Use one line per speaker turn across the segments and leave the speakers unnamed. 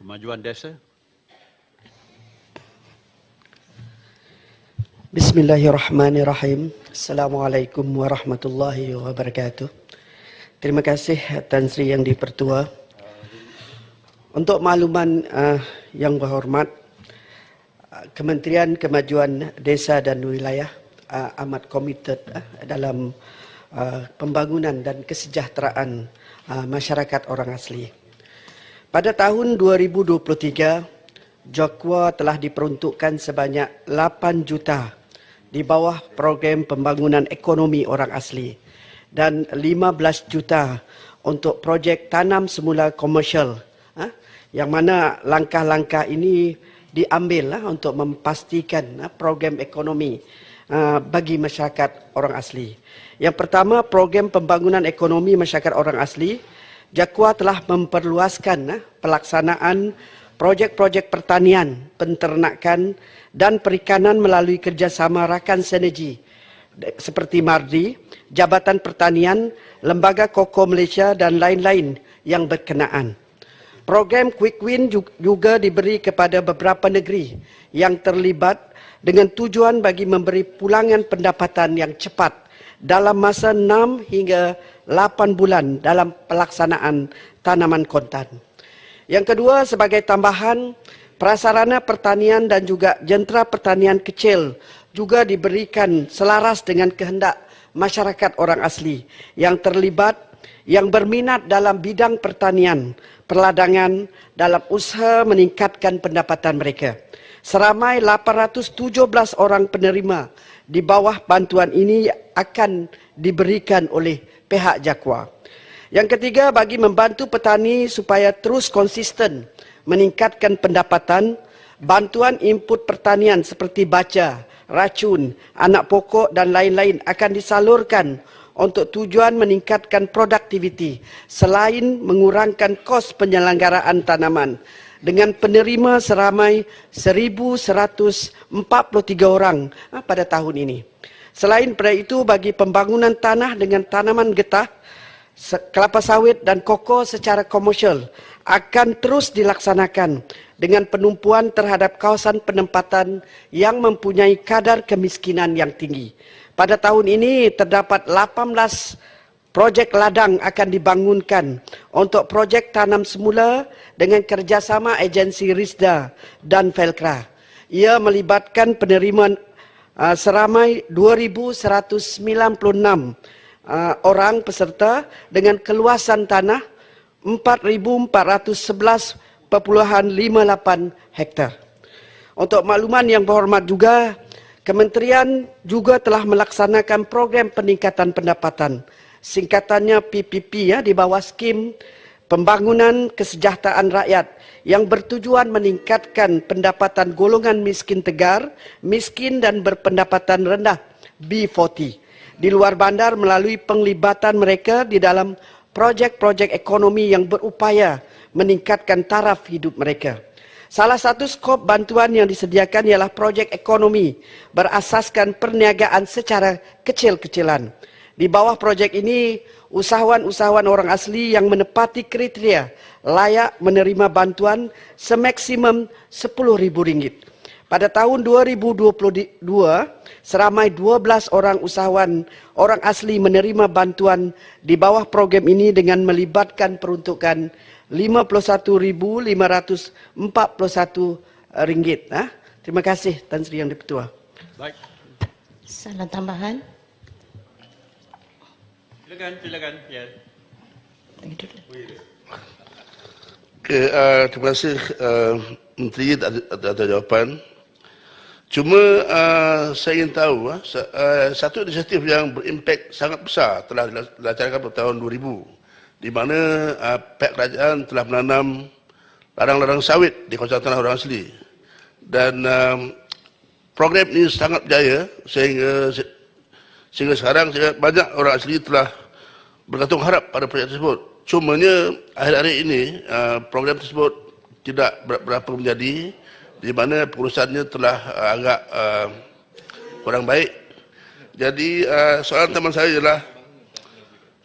Kemajuan Desa.
Bismillahirrahmanirrahim. Assalamualaikum warahmatullahi wabarakatuh. Terima kasih Tan Sri Yang di-Pertua. Untuk makluman yang berhormat, Kementerian Kemajuan Desa dan Wilayah amat komited dalam pembangunan dan kesejahteraan masyarakat orang asli. Pada tahun 2023, Jakwa telah diperuntukkan sebanyak 8 juta di bawah program pembangunan ekonomi orang asli dan 15 juta untuk projek tanam semula komersial, yang mana langkah-langkah ini diambil untuk memastikan program ekonomi bagi masyarakat orang asli. Yang pertama, program pembangunan ekonomi masyarakat orang asli, Jakwa telah memperluaskan pelaksanaan projek-projek pertanian, penternakan dan perikanan melalui kerjasama rakan sinergi seperti MARDI, Jabatan Pertanian, Lembaga Koko Malaysia dan lain-lain yang berkenaan. Program Quick Win juga diberi kepada beberapa negeri yang terlibat dengan tujuan bagi memberi pulangan pendapatan yang cepat dalam masa 6 hingga 8 bulan dalam pelaksanaan tanaman kontan. Yang kedua, sebagai tambahan, prasarana pertanian dan juga jentera pertanian kecil juga diberikan selaras dengan kehendak masyarakat orang asli yang terlibat, yang berminat dalam bidang pertanian, perladangan dalam usaha meningkatkan pendapatan mereka. Seramai 817 orang penerima di bawah bantuan ini akan diberikan oleh pihak Jakwa. Yang ketiga, bagi membantu petani supaya terus konsisten meningkatkan pendapatan, bantuan input pertanian seperti baca, racun, anak pokok dan lain-lain akan disalurkan untuk tujuan meningkatkan produktiviti selain mengurangkan kos penyelenggaraan tanaman dengan penerima seramai 1,143 orang pada tahun ini. Selain pada itu, bagi pembangunan tanah dengan tanaman getah, kelapa sawit dan koko secara komersial akan terus dilaksanakan dengan penumpuan terhadap kawasan penempatan yang mempunyai kadar kemiskinan yang tinggi. Pada tahun ini terdapat 18 projek ladang akan dibangunkan untuk projek tanam semula dengan kerjasama agensi RISDA dan Felkra. Ia melibatkan penerimaan seramai 2,196 orang peserta dengan keluasan tanah 4,411,58 hektar. Untuk makluman yang berhormat juga, Kementerian juga telah melaksanakan program peningkatan pendapatan, singkatannya PPP di bawah skim Pembangunan Kesejahteraan Rakyat yang bertujuan meningkatkan pendapatan golongan miskin tegar, miskin dan berpendapatan rendah B40 di luar bandar melalui penglibatan mereka di dalam projek-projek ekonomi yang berupaya meningkatkan taraf hidup mereka. Salah satu skop bantuan yang disediakan ialah projek ekonomi berasaskan perniagaan secara kecil-kecilan. Di bawah projek ini, usahawan-usahawan orang asli yang menepati kriteria layak menerima bantuan semaksimum RM10,000. Pada tahun 2022, seramai 12 orang usahawan orang asli menerima bantuan di bawah program ini dengan melibatkan peruntukan RM50,541. Terima kasih Tan Sri Yang di-Pertua.
Baik.
Salam tambahan.
Silakan. Ya.
Terima kasih Menteri atas jawapan. Cuma saya ingin tahu satu inisiatif yang berimpak sangat besar telah dilaksanakan pada tahun 2000, di mana pihak kerajaan telah menanam ladang-ladang sawit di kawasan tanah orang asli, dan program ini sangat berjaya sehingga sekarang banyak orang asli telah bergantung harap pada projek tersebut. Cumanya akhir-akhir ini program tersebut tidak berapa menjadi, di mana pengurusannya telah agak kurang baik. Jadi soalan teman saya ialah,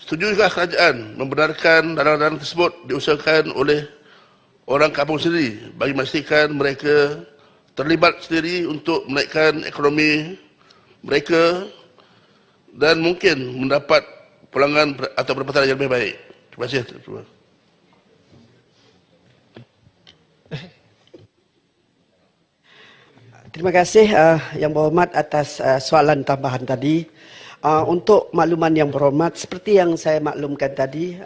setujukah kerajaan membenarkan ladang-ladang tersebut diusahakan oleh orang kampung sendiri bagi memastikan mereka terlibat sendiri untuk menaikkan ekonomi mereka dan mungkin mendapat pulangan atau pendapatan yang lebih baik. Terima kasih.
Terima kasih Yang Berhormat atas soalan tambahan tadi. Untuk makluman Yang Berhormat, seperti yang saya maklumkan tadi,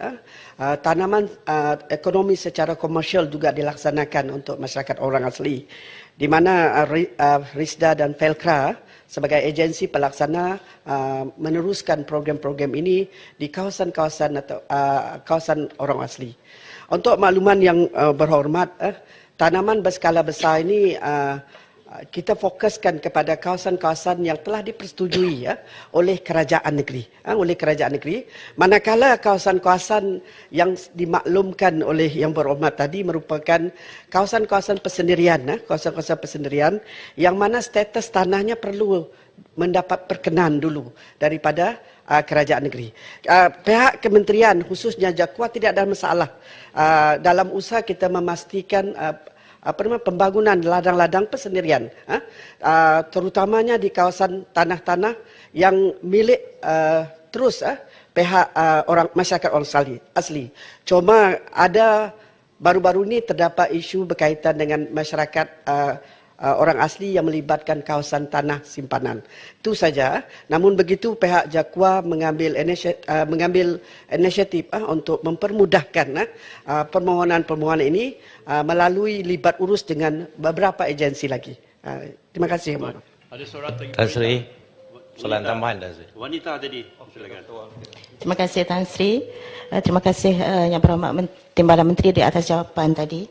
tanaman ekonomi secara komersial juga dilaksanakan untuk masyarakat orang asli, di mana RISDA dan Felkra sebagai agensi pelaksana meneruskan program-program ini di kawasan-kawasan atau kawasan orang asli. Untuk makluman Yang Berhormat, tanaman berskala besar ini kita fokuskan kepada kawasan-kawasan yang telah dipersetujui oleh kerajaan negeri, manakala kawasan-kawasan yang dimaklumkan oleh Yang Berhormat tadi merupakan kawasan-kawasan persendirian, kawasan-kawasan persendirian yang mana status tanahnya perlu mendapat perkenan dulu daripada kerajaan negeri. Pihak kementerian khususnya JAKWA tidak ada masalah dalam usaha kita memastikan pembangunan ladang-ladang persendirian, terutamanya di kawasan tanah-tanah yang milik terus pihak masyarakat orang asli. Cuma ada baru-baru ini terdapat isu berkaitan dengan masyarakat orang asli yang melibatkan kawasan tanah simpanan. Itu saja. Namun begitu pihak JAKWA mengambil inisiatif untuk mempermudahkan permohonan-permohonan ini melalui libat urus dengan beberapa agensi lagi. Terima kasih.
Ada soalan lagi.
Tan Sri, soalan tambahan Tan Sri.
Wanita tadi, silakan.
Terima kasih Tan Sri. Terima kasih Yang Berhormat Timbalan Menteri di atas jawapan tadi.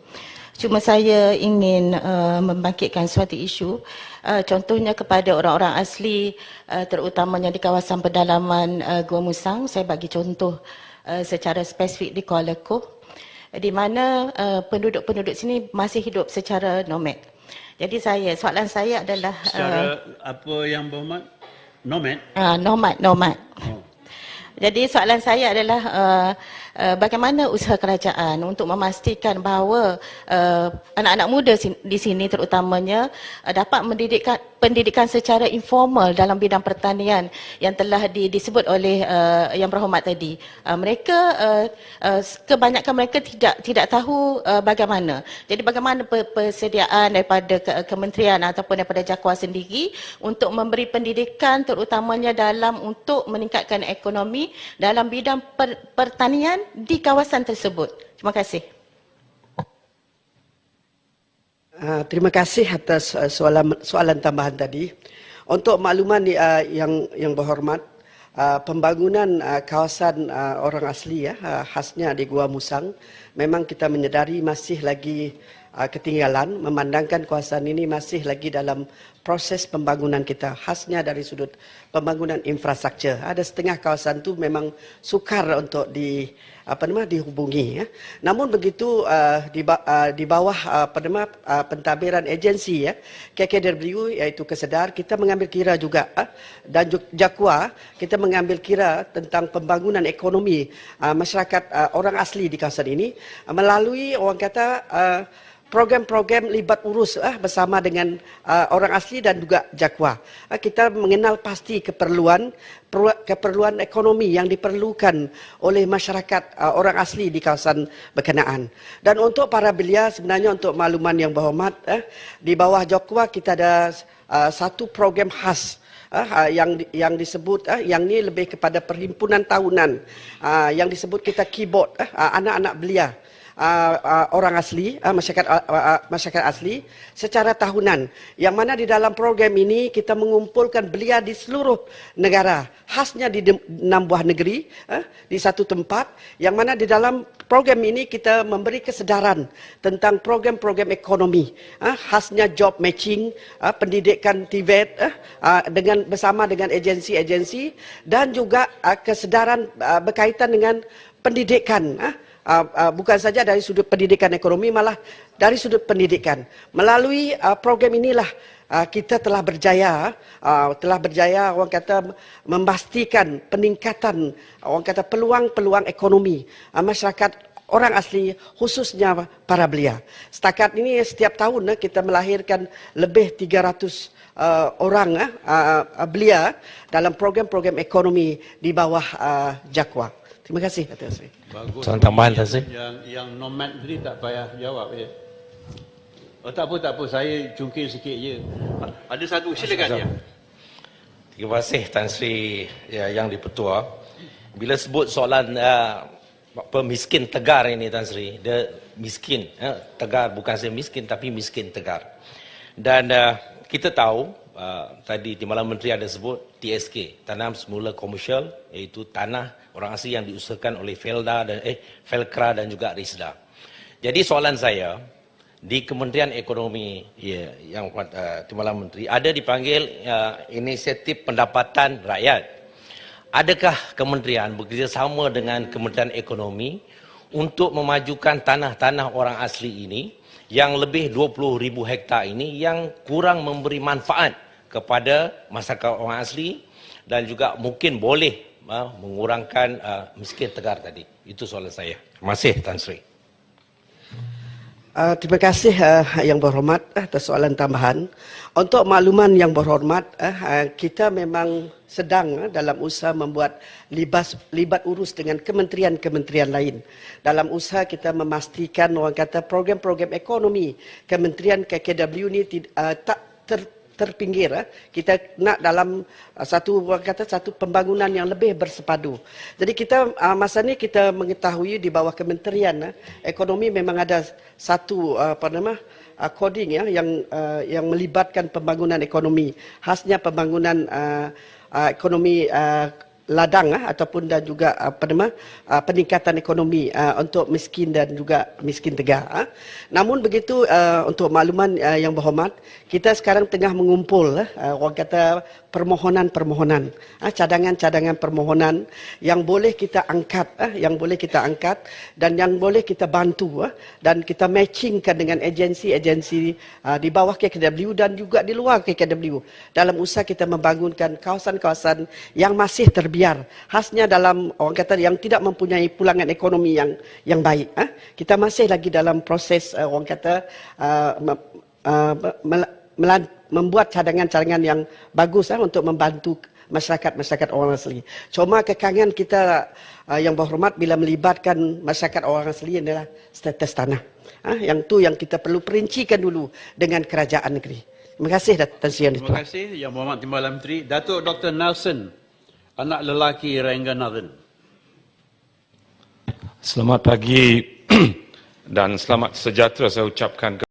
Cuma saya ingin membangkitkan suatu isu, contohnya kepada orang-orang asli, terutamanya di kawasan pedalaman Gua Musang. Saya bagi contoh secara spesifik di Kuala Koh, di mana penduduk-penduduk sini masih hidup secara nomad. Jadi soalan saya adalah
Secara apa Yang Berhormat?
Nomad. Jadi soalan saya adalah bagaimana usaha kerajaan untuk memastikan bahawa anak-anak muda di sini terutamanya dapat pendidikan secara informal dalam bidang pertanian yang telah disebut oleh Yang Berhormat tadi. Kebanyakan mereka tidak tahu bagaimana. Jadi bagaimana persediaan daripada kementerian ataupun daripada JAKWA sendiri untuk memberi pendidikan terutamanya dalam untuk meningkatkan ekonomi dalam bidang pertanian di kawasan tersebut. Terima kasih.
Terima kasih atas soalan tambahan tadi. Untuk makluman yang berhormat, pembangunan kawasan orang asli khasnya di Gua Musang, memang kita menyedari masih lagi ketinggalan, memandangkan kawasan ini masih lagi dalam proses pembangunan kita, khasnya dari sudut pembangunan infrastruktur. Ada setengah kawasan tu memang sukar untuk dihubungi. Namun begitu di bawah pentadbiran agensi KKDW iaitu Kesedar, kita mengambil kira juga dan JAKWA kita mengambil kira tentang pembangunan ekonomi masyarakat orang asli di kawasan ini melalui orang kata program-program libat urus bersama dengan orang asli dan juga JAKWA. Kita mengenal pasti keperluan ekonomi yang diperlukan oleh masyarakat orang asli di kawasan berkenaan. Dan untuk para belia, sebenarnya untuk makluman Yang Berhormat, di bawah JAKWA kita ada satu program khas yang disebut yang ni lebih kepada perhimpunan tahunan yang disebut kita keyboard anak-anak belia orang asli, masyarakat asli secara tahunan, yang mana di dalam program ini kita mengumpulkan belia di seluruh negara, khasnya di 6 buah negeri di satu tempat, yang mana di dalam program ini kita memberi kesedaran tentang program-program ekonomi, khasnya job matching, pendidikan TVET bersama dengan agensi-agensi, dan juga kesedaran berkaitan dengan pendidikan. Bukan saja dari sudut pendidikan ekonomi, malah dari sudut pendidikan. Melalui program inilah kita telah berjaya orang kata memastikan peningkatan orang kata peluang-peluang ekonomi masyarakat orang asli, khususnya para belia. Setakat ini setiap tahun kita melahirkan lebih 300 orang belia dalam program-program ekonomi di bawah JAKWA. Terima kasih, Datuk Seri.
Bagus.
Soalan tambahan, Tan Sri.
Yang nomad tadi tak payah jawab ya. Oh tak apa, saya cungkil sikit je. Ada satu, silakan ya.
Terima kasih Tan Sri Yang di-Pertua. Bila sebut soalan miskin tegar ini Tan Sri, dia miskin, tegar bukan saya miskin tapi miskin tegar. Dan kita tahu tadi Timbalan Menteri ada sebut TSK, tanam semula komersial, iaitu tanah orang asli yang diusahakan oleh Felkra dan juga Risda. Jadi soalan saya, di Kementerian Ekonomi yang Timbalan Menteri ada dipanggil inisiatif pendapatan rakyat. Adakah kementerian bekerjasama dengan Kementerian Ekonomi untuk memajukan tanah-tanah orang asli ini yang lebih 20,000 hektar ini yang kurang memberi manfaat kepada masyarakat orang asli dan juga mungkin boleh mengurangkan miskin tegar tadi. Itu soalan saya. Terima kasih Tan Sri.
Terima kasih Yang Berhormat atas soalan tambahan. Untuk makluman Yang Berhormat, kita memang sedang dalam usaha membuat libat urus dengan kementerian-kementerian lain. Dalam usaha kita memastikan orang kata program-program ekonomi Kementerian KKW ini tak terpinggir. Kita nak dalam satu pembangunan yang lebih bersepadu. Jadi kita masa ni kita mengetahui di bawah Kementerian Ekonomi memang ada satu coding yang melibatkan pembangunan ekonomi, khasnya pembangunan ekonomi ladang ataupun dan juga peningkatan ekonomi untuk miskin dan juga miskin tegar. Namun begitu untuk makluman Yang Berhormat, kita sekarang tengah mengumpul orang kata permohonan-permohonan, cadangan-cadangan permohonan yang boleh kita angkat, dan yang boleh kita bantu dan kita matchingkan dengan agensi-agensi di bawah KKW dan juga di luar KKW dalam usaha kita membangunkan kawasan-kawasan yang masih terbiar, khasnya dalam orang kata yang tidak mempunyai pulangan ekonomi yang baik. Kita masih lagi dalam proses orang kata membuat cadangan-cadangan yang bagus untuk membantu masyarakat orang asli. Cuma kekangan kita Yang Berhormat bila melibatkan masyarakat orang asli adalah status tanah. Yang tu yang kita perlu perincikan dulu dengan kerajaan negeri. Terima kasih Tan Sri Yang
Terima kasih Yang Berhormat Timbalan Menteri. Datuk Dr. Nelson, anak lelaki Ranganathan.
Selamat pagi dan selamat sejahtera saya ucapkan